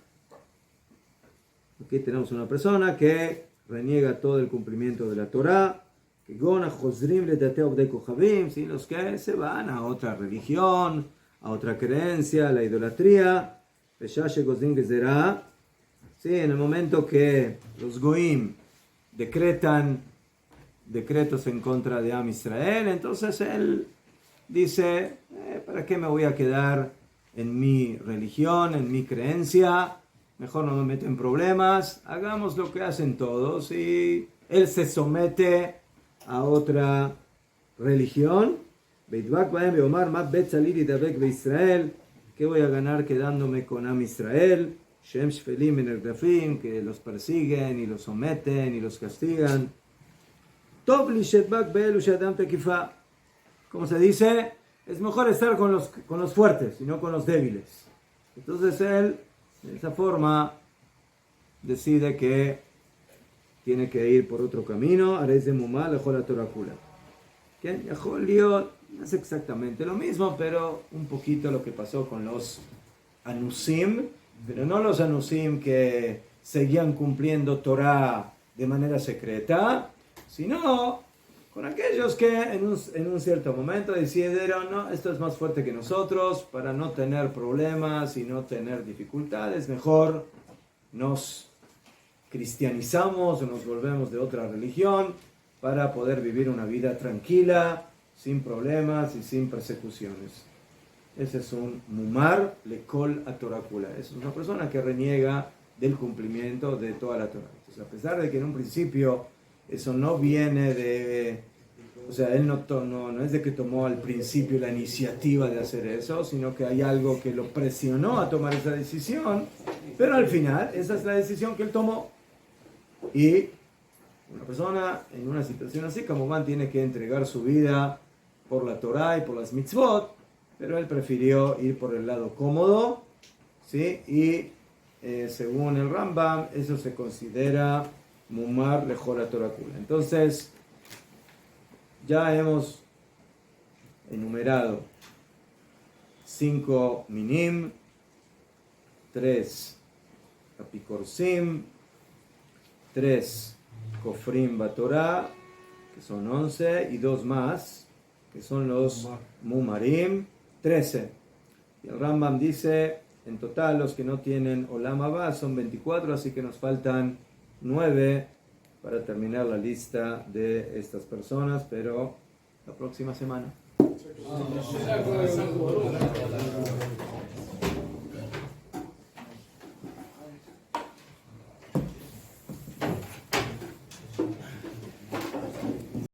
Aquí tenemos una persona que reniega todo el cumplimiento de la Torah, que gona jozrim le dateo de kochavim, ¿sí? Los que se van a otra religión, a otra creencia, a la idolatría. Sí, en el momento que los goim decretan decretos en contra de Am Israel, entonces él dice: ¿para qué me voy a quedar en mi religión, en mi creencia? Mejor no me meto en problemas, hagamos lo que hacen todos. Y él se somete a otra religión. ¿Qué voy a ganar quedándome con Am Israel? Shem Shfelim en el Grafim, que los persiguen y los someten y los castigan. Como se dice, es mejor estar con los fuertes y no con los débiles. Entonces él, de esa forma, decide que tiene que ir por otro camino. Ares de Mumá, lejó la Torakula. ¿Qué? Yaholiot no es exactamente lo mismo, pero un poquito lo que pasó con los Anusim, pero no los Anusim que seguían cumpliendo Torah de manera secreta, sino con aquellos que en un cierto momento decidieron, no, esto es más fuerte que nosotros, para no tener problemas y no tener dificultades, mejor nos cristianizamos o nos volvemos de otra religión para poder vivir una vida tranquila, sin problemas y sin persecuciones. Ese es un mumar lekol a Torakula. Es una persona que reniega del cumplimiento de toda la Torah. Entonces, a pesar de que en un principio eso no viene de... O sea, él no es de que tomó al principio la iniciativa de hacer eso, sino que hay algo que lo presionó a tomar esa decisión, pero al final esa es la decisión que él tomó. Y una persona en una situación así, como Van, tiene que entregar su vida por la Torah y por las mitzvot, pero él prefirió ir por el lado cómodo, ¿sí? Y según el Rambam, eso se considera mumar lejol a Torakula. Entonces, ya hemos enumerado 5 minim, 3 apikorsim, 3 kofrim batorá, que son 11, y 2 más, que son los mumarim, 13. Y el Rambam dice, en total los que no tienen olam haba son 24, así que nos faltan 9 para terminar la lista de estas personas, pero la próxima semana.